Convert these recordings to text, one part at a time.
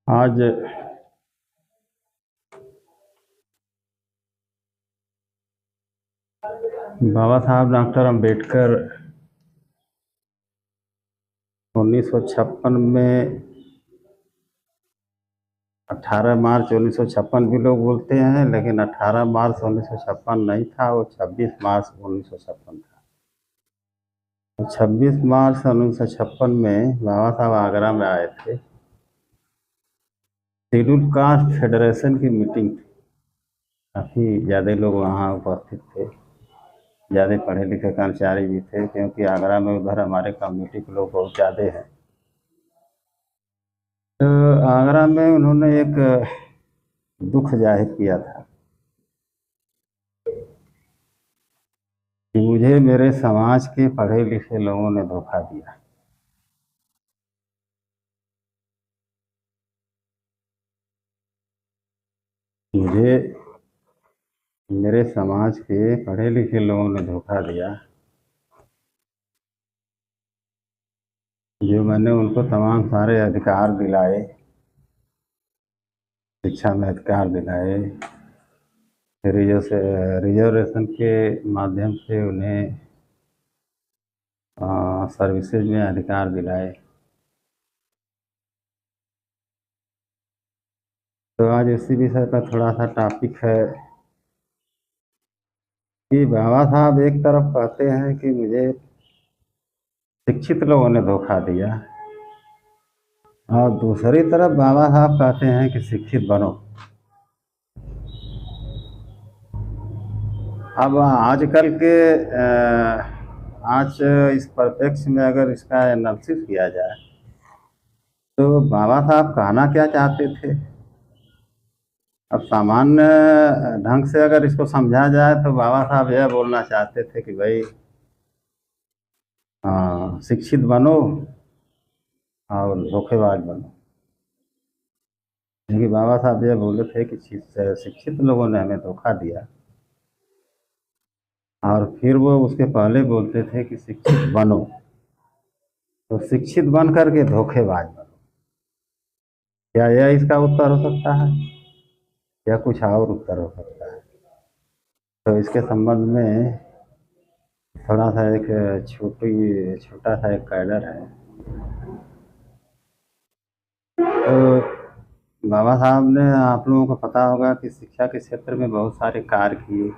आज बाबा साहब डॉक्टर अंबेडकर 1956 में 18 मार्च 1956 भी लोग बोलते हैं, लेकिन 18 मार्च 1956 नहीं था, वो 26 मार्च 1956 था। तो 26 मार्च 1956 में बाबा साहब आगरा में आए थे। शेड्यूल कास्ट फेडरेशन की मीटिंग थी। काफ़ी ज़्यादा लोग वहाँ उपस्थित थे। ज़्यादा पढ़े लिखे कर्मचारी भी थे, क्योंकि आगरा में उधर हमारे कम्युनिटी के लोग बहुत ज़्यादा हैं। तो आगरा में उन्होंने एक दुख जाहिर किया था कि मुझे मेरे समाज के पढ़े लिखे लोगों ने धोखा दिया। मुझे मेरे समाज के पढ़े लिखे लोगों ने धोखा दिया, जो मैंने उनको तमाम सारे अधिकार दिलाए, शिक्षा में अधिकार दिलाए, रिजर्वेशन के माध्यम से उन्हें सर्विसेज में अधिकार दिलाए। तो आज इसी विषय पर थोड़ा सा टॉपिक है कि बाबा साहब एक तरफ कहते हैं कि मुझे शिक्षित लोगों ने धोखा दिया, और दूसरी तरफ बाबा साहब कहते हैं कि शिक्षित बनो। अब आजकल के आज इस परिप्रेक्ष्य में अगर इसका एनालिसिस किया जाए तो बाबा साहब कहना क्या चाहते थे। अब सामान्य ढंग से अगर इसको समझा जाए तो बाबा साहब यह बोलना चाहते थे कि भाई शिक्षित बनो और धोखेबाज बनो। क्योंकि बाबा साहब यह बोले थे कि शिक्षित लोगों ने हमें धोखा दिया, और फिर वो उसके पहले बोलते थे कि शिक्षित बनो। तो शिक्षित बन करके धोखेबाज बनो, क्या यह इसका उत्तर हो सकता है या कुछ और उत्तर हो सकता है? तो इसके संबंध में थोड़ा सा एक छोटा सा एक कैडर है। तो बाबा साहब ने, आप लोगों को पता होगा कि शिक्षा के क्षेत्र में बहुत सारे कार्य किए।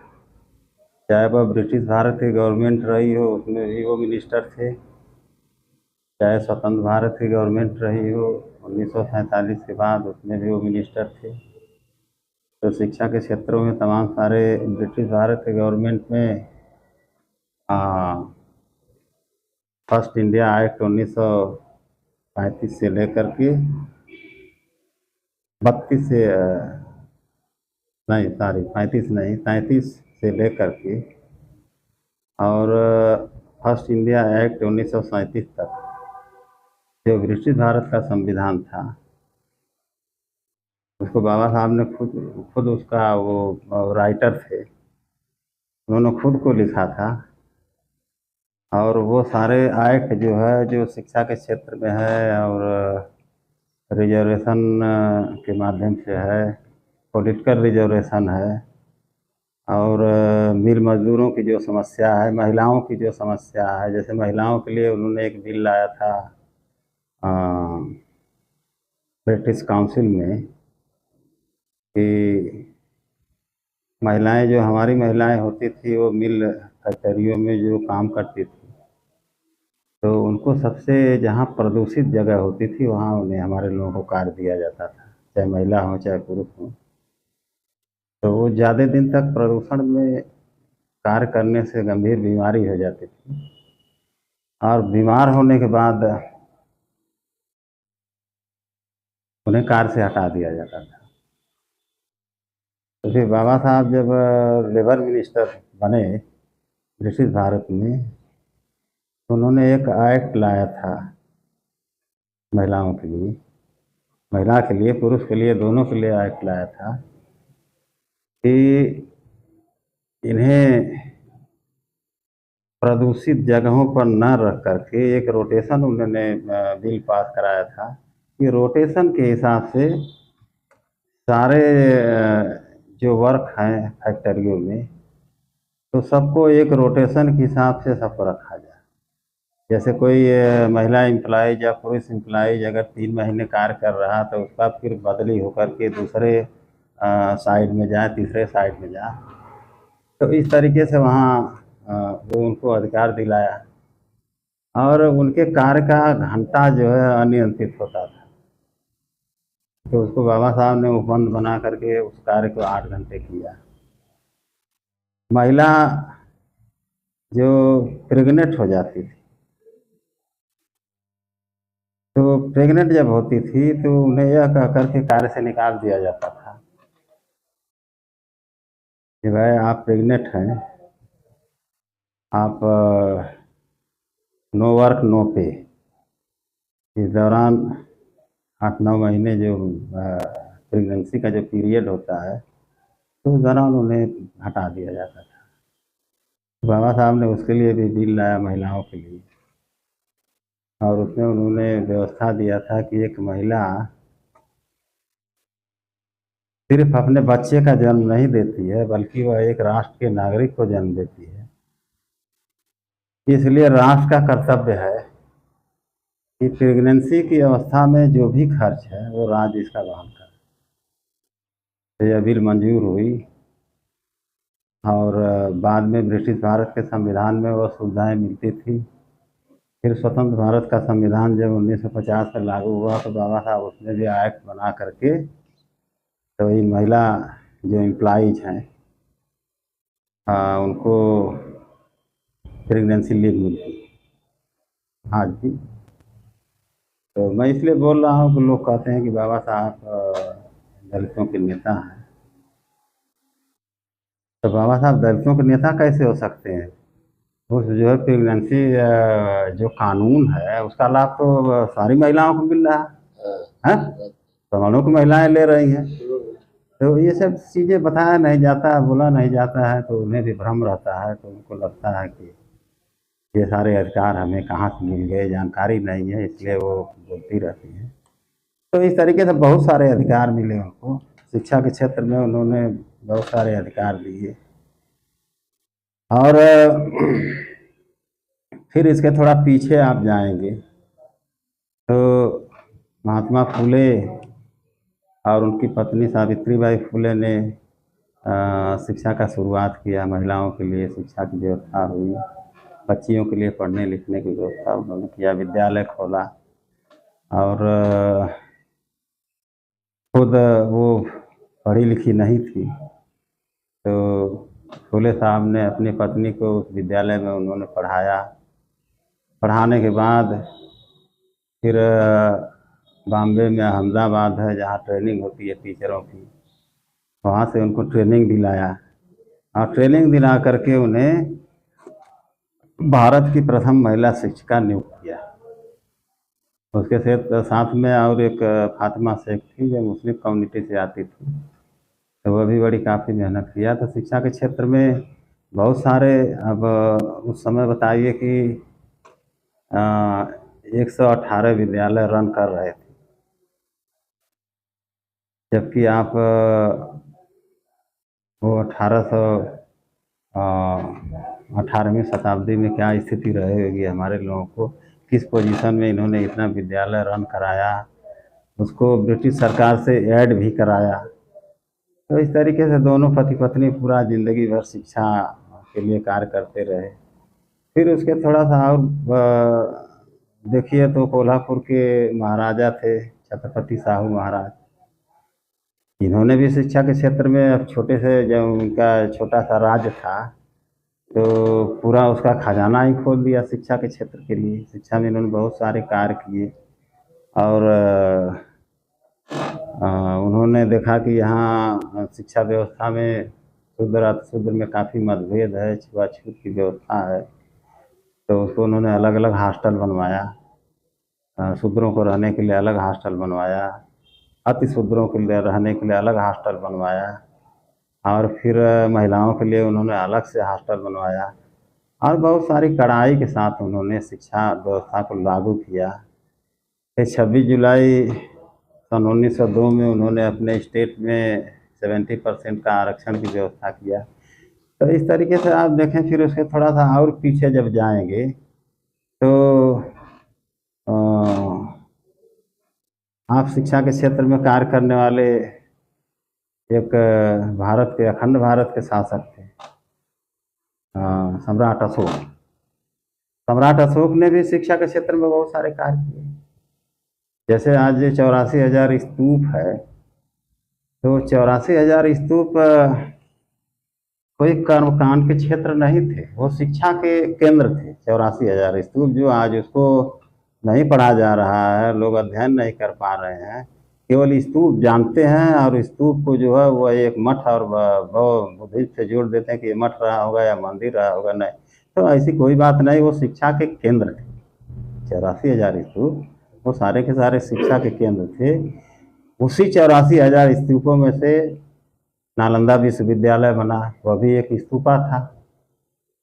चाहे वह ब्रिटिश भारत की गवर्नमेंट रही हो, उसमें भी वो मिनिस्टर थे, चाहे स्वतंत्र भारत की गवर्नमेंट रही हो 1947 के बाद, उसमें भी वो मिनिस्टर थे। तो शिक्षा के क्षेत्रों में तमाम सारे ब्रिटिश भारत के गवर्नमेंट में फर्स्ट इंडिया एक्ट 1935 से लेकर के 32 से नहीं, सॉरी 35 नहीं, 33 से लेकर के और फर्स्ट इंडिया एक्ट 1937 तक, जो ब्रिटिश भारत का संविधान था, उसको बाबा साहब ने खुद उसका वो राइटर थे, उन्होंने खुद को लिखा था। और वो सारे एक्ट जो है, जो शिक्षा के क्षेत्र में है और रिजर्वेशन के माध्यम से है, पॉलिटिकल रिजर्वेशन है, और मिल मजदूरों की जो समस्या है, महिलाओं की जो समस्या है, जैसे महिलाओं के लिए उन्होंने एक बिल लाया था ब्रिटिश काउंसिल में कि महिलाएं, जो हमारी महिलाएं होती थी, वो मिल फैक्ट्रियों में जो काम करती थी, तो उनको सबसे जहाँ प्रदूषित जगह होती थी वहाँ उन्हें, हमारे लोगों को कार्य दिया जाता था, चाहे महिला हो चाहे पुरुष हो। तो वो ज़्यादा दिन तक प्रदूषण में कार्य करने से गंभीर बीमारी हो जाती थी, और बीमार होने के बाद उन्हें कार्य से हटा दिया जाता था। तो फिर बाबा साहब जब लेबर मिनिस्टर बने ब्रिटिश भारत में, तो उन्होंने एक एक्ट लाया था महिलाओं के लिए, महिला के लिए, पुरुष के लिए, दोनों के लिए एक्ट लाया था कि इन्हें प्रदूषित जगहों पर न रख करके एक रोटेशन उन्होंने बिल पास कराया था कि रोटेशन के हिसाब से सारे जो वर्क हैं फैक्ट्रियों में, तो सबको एक रोटेशन के हिसाब से सबको रखा जाए। जैसे कोई महिला एम्प्लॉयज या पुरुष एम्प्लॉयज अगर 3 महीने कार्य कर रहा तो उसका फिर बदली होकर के दूसरे साइड में जाए, तीसरे साइड में जाए। तो इस तरीके से वहाँ वो उनको अधिकार दिलाया, और उनके कार्य का घंटा जो है अनियंत्रित होता था। तो उसको बाबा साहब ने उपबंध बना करके उस कार्य को 8 घंटे किया। महिला जो प्रेग्नेंट हो जाती थी, तो प्रेग्नेंट जब होती थी तो उन्हें यह कह करके कार्य से निकाल दिया जाता था कि भाई आप प्रेग्नेंट हैं, आप नो वर्क नो पे। इस दौरान 8-9 महीने जो प्रेगनेंसी का जो पीरियड होता है, तो उस दौरान उन्हें हटा दिया जाता था। बाबा साहब ने उसके लिए भी बिल लाया महिलाओं के लिए, और उसमें उन्होंने व्यवस्था दिया था कि एक महिला सिर्फ अपने बच्चे का जन्म नहीं देती है, बल्कि वह एक राष्ट्र के नागरिक को जन्म देती है। इसलिए राष्ट्र का कर्तव्य है कि प्रेगनेंसी की अवस्था में जो भी खर्च है वो राज्य इसका वहन करे। तो यह बिल मंजूर हुई, और बाद में ब्रिटिश भारत के संविधान में वह सुविधाएं मिलती थी। फिर स्वतंत्र भारत का संविधान जब 1950 में लागू हुआ तो बाबा साहब उसमें भी एक्ट बना करके, तो ये महिला जो एम्प्लॉइज हैं उनको प्रेगनेंसी लीव मिलती है आज भी। तो मैं इसलिए बोल रहा हूँ कि लोग कहते हैं कि बाबा साहब दलितों के नेता हैं। तो बाबा साहब दलितों के नेता कैसे हो सकते हैं? उस जो है प्रेगनेंसी जो कानून है उसका लाभ तो सारी महिलाओं को मिल रहा है, तमाम की महिलाएं ले रही हैं। तो ये सब चीज़ें बताया नहीं जाता, बोला नहीं जाता है, तो उन्हें भी भ्रम रहता है। तो उनको लगता है कि ये सारे अधिकार हमें कहाँ से मिल गए, जानकारी नहीं है, इसलिए वो बोलती रहती हैं। तो इस तरीके से बहुत सारे अधिकार मिले उनको। शिक्षा के क्षेत्र में उन्होंने बहुत सारे अधिकार दिए। और फिर इसके थोड़ा पीछे आप जाएंगे तो महात्मा फुले और उनकी पत्नी सावित्रीबाई फुले ने शिक्षा का शुरुआत किया। महिलाओं के लिए शिक्षा की व्यवस्था हुई, बच्चियों के लिए पढ़ने लिखने की व्यवस्था उन्होंने किया, विद्यालय खोला। और खुद वो पढ़ी लिखी नहीं थी, तो फुले साहब ने अपनी पत्नी को उस विद्यालय में उन्होंने पढ़ाया। पढ़ाने के बाद फिर बॉम्बे में अहमदाबाद है जहाँ ट्रेनिंग होती है टीचरों की, वहाँ से उनको ट्रेनिंग दिलाया, और ट्रेनिंग दिला करके उन्हें भारत की प्रथम महिला शिक्षिका नियुक्त किया। उसके साथ में और एक फातिमा शेख थी जो मुस्लिम कम्युनिटी से आती थी, तो वह भी बड़ी काफ़ी मेहनत किया। तो शिक्षा के क्षेत्र में बहुत सारे, अब उस समय बताइए कि 118 विद्यालय रन कर रहे थे, जबकि आप वो 18वीं शताब्दी में क्या स्थिति रहेगी हमारे लोगों को, किस पोजीशन में इन्होंने इतना विद्यालय रन कराया, उसको ब्रिटिश सरकार से ऐड भी कराया। तो इस तरीके से दोनों पति पत्नी पूरा ज़िंदगी भर शिक्षा के लिए कार्य करते रहे। फिर उसके थोड़ा सा और देखिए तो कोल्हापुर के महाराजा थे छत्रपति साहू महाराज, इन्होंने भी शिक्षा के क्षेत्र में, अब छोटे से जब उनका छोटा सा राज्य था तो पूरा उसका खजाना ही खोल दिया शिक्षा के क्षेत्र के लिए। शिक्षा में इन्होंने बहुत सारे कार्य किए, और उन्होंने देखा कि यहाँ शिक्षा व्यवस्था में शूद्र अतिशूद्र में काफ़ी मतभेद है, छुआछूत की व्यवस्था है। तो उसको उन्होंने अलग अलग हॉस्टल बनवाया, शूद्रों को रहने के लिए अलग हॉस्टल बनवाया, अति शूद्रों के लिए रहने के लिए अलग हॉस्टल बनवाया, और फिर महिलाओं के लिए उन्होंने अलग से हॉस्टल बनवाया, और बहुत सारी कड़ाई के साथ उन्होंने शिक्षा व्यवस्था को लागू किया फिर 26 जुलाई सन 1902 में उन्होंने अपने स्टेट में 70% का आरक्षण की व्यवस्था किया। तो इस तरीके से आप देखें, फिर उसके थोड़ा सा और पीछे जब जाएंगे तो अ, आप शिक्षा के क्षेत्र में कार्य करने वाले एक भारत के, अखंड भारत के शासक थे, सम्राट अशोक। सम्राट अशोक ने भी शिक्षा के क्षेत्र में बहुत सारे कार्य किए। जैसे आज 84,000 स्तूप है, तो 84,000 स्तूप कोई कर्मकांड के क्षेत्र नहीं थे, वो शिक्षा के केंद्र थे। 84,000 स्तूप जो आज उसको नहीं पढ़ा जा रहा है, लोग अध्ययन नहीं कर पा रहे हैं, केवल स्तूप जानते हैं, और स्तूप को जो है वो एक मठ और बुद्धिस्ट से जोड़ देते हैं कि ये मठ रहा होगा या मंदिर रहा होगा। नहीं, तो ऐसी कोई बात नहीं, वो शिक्षा के केंद्र थे। 84,000 स्तूप वो सारे के सारे शिक्षा के केंद्र थे। उसी 84,000 स्तूपों में से नालंदा विश्वविद्यालय बना, वह भी एक स्तूपा था।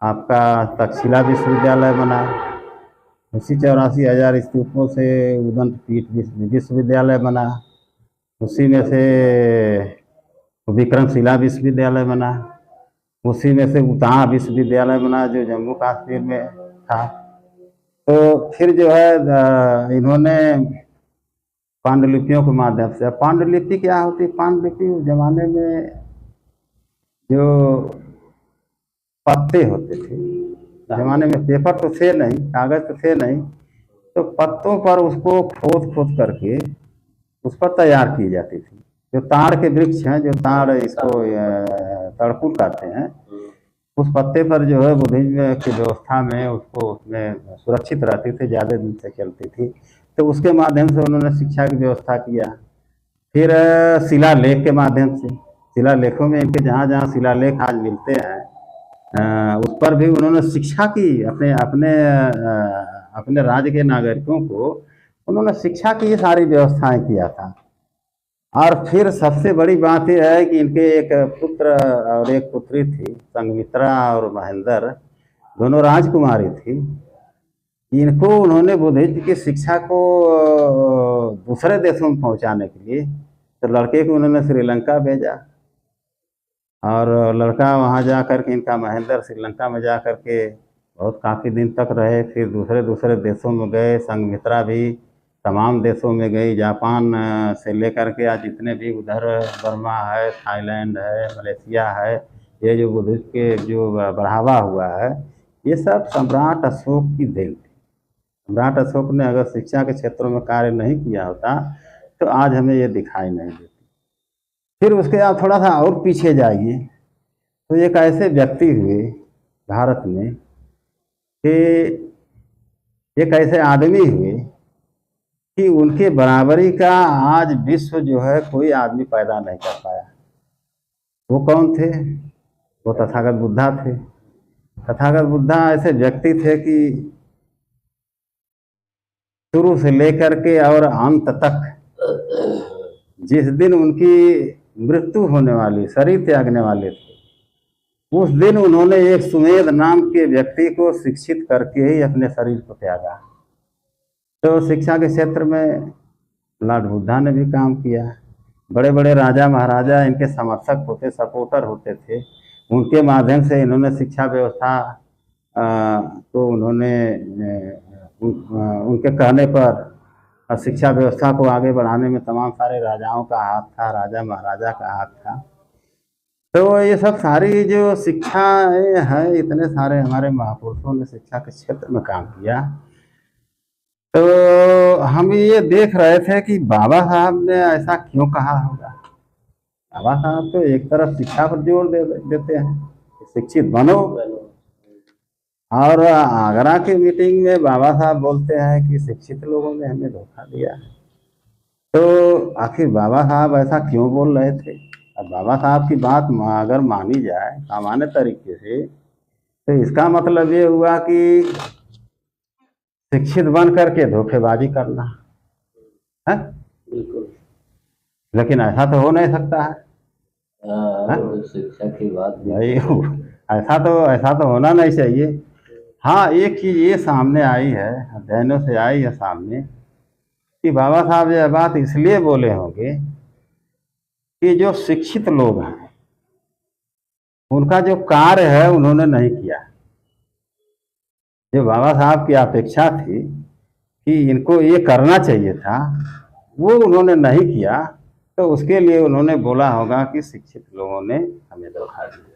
आपका तक्षशिला विश्वविद्यालय बना, उसी 84,000 स्तूपों से उदंत पीठ विश्वविद्यालय बना, उसी में से विक्रमशिला विश्वविद्यालय बना, उसी में से उताहा विश्वविद्यालय बना जो जम्मू कश्मीर में था। तो फिर जो है इन्होंने पांडुलिपियों के माध्यम से, पांडुलिपि क्या होती, पांडुलिपि उस जमाने में जो पत्ते होते थे, जमाने में पेपर तो थे नहीं, कागज तो थे नहीं, तो पत्तों पर उसको खोद खोद करके उस पर तैयार की जाती थी। जो ताड़ के वृक्ष हैं, जो ताड़ इसको तड़कुल कहते हैं, उस पत्ते पर जो है बुद्धिज्म की व्यवस्था में उसको उसमें सुरक्षित रहती थी, ज़्यादा दिन से चलती थी। तो उसके माध्यम से उन्होंने शिक्षा की व्यवस्था किया। फिर शिलालेख के माध्यम से, शिलालेखों में इनके जहाँ जहाँ शिलालेख आज मिलते हैं उस पर भी उन्होंने शिक्षा की, अपने अपने अपने राज्य के नागरिकों को उन्होंने शिक्षा की ये सारी व्यवस्थाएं किया था। और फिर सबसे बड़ी बात यह है कि इनके एक पुत्र और एक पुत्री थी, संघमित्रा और महेंद्र, दोनों राजकुमारी थी। इनको उन्होंने बुद्धिज्म की शिक्षा को दूसरे देशों में पहुंचाने के लिए, तो लड़के को उन्होंने श्रीलंका भेजा, और लड़का वहां जा कर के, इनका महेंद्र श्रीलंका में जा कर के बहुत काफ़ी दिन तक रहे। फिर दूसरे दूसरे देशों में गए, संघमित्रा भी तमाम देशों में गई, जापान से लेकर के आज जितने भी उधर बर्मा है, थाईलैंड है, मलेशिया है, ये जो बुद्धिज्म के जो बढ़ावा हुआ है, ये सब सम्राट अशोक की देन थी। सम्राट अशोक ने अगर शिक्षा के क्षेत्रों में कार्य नहीं किया होता तो आज हमें ये दिखाई नहीं देती। फिर उसके आप थोड़ा सा और पीछे जाइए तो एक ऐसे व्यक्ति हुए भारत में कि एक ऐसे आदमी हुए कि उनके बराबरी का आज विश्व जो है कोई आदमी पैदा नहीं कर पाया। वो कौन थे? वो तथागत बुद्धा थे। तथागत बुद्धा ऐसे व्यक्ति थे कि शुरू से लेकर के और अंत तक, जिस दिन उनकी मृत्यु होने वाली, शरीर त्यागने वाले थे, उस दिन उन्होंने एक सुमेध नाम के व्यक्ति को शिक्षित करके ही अपने शरीर को त्यागा। तो शिक्षा के क्षेत्र में लॉर्ड बुद्धा ने भी काम किया। बड़े बड़े राजा महाराजा इनके समर्थक होते, सपोर्टर होते थे। उनके माध्यम से इन्होंने शिक्षा व्यवस्था को उन्होंने उनके कहने पर शिक्षा व्यवस्था को आगे बढ़ाने में तमाम सारे राजाओं का हाथ था, राजा महाराजा का हाथ था। तो ये सब सारी जो शिक्षा है, इतने सारे हमारे महापुरुषों ने शिक्षा के क्षेत्र में काम किया। तो हम ये देख रहे थे कि बाबा साहब ने ऐसा क्यों कहा होगा। बाबा साहब तो एक तरफ शिक्षा पर जोर देते हैं, शिक्षित बनो, और आगरा की मीटिंग में बाबा साहब बोलते हैं कि शिक्षित लोगों ने हमें धोखा दिया। तो आखिर बाबा साहब ऐसा क्यों बोल रहे थे? अब बाबा साहब की बात अगर मानी जाए सामान्य तरीके से, तो इसका मतलब ये हुआ कि शिक्षित बन करके धोखेबाजी करना है। बिल्कुल, लेकिन ऐसा तो हो नहीं सकता है। शिक्षा की बात भाई ऐसा तो होना नहीं चाहिए। हाँ, एक चीज ये सामने आई है, अध्ययनों से आई है सामने, कि बाबा साहब यह बात इसलिए बोले होंगे कि जो शिक्षित लोग हैं उनका जो कार्य है उन्होंने नहीं किया। जो बाबा साहब की अपेक्षा थी कि इनको ये करना चाहिए था वो उन्होंने नहीं किया, तो उसके लिए उन्होंने बोला होगा कि शिक्षित लोगों ने हमें धोखा दिया।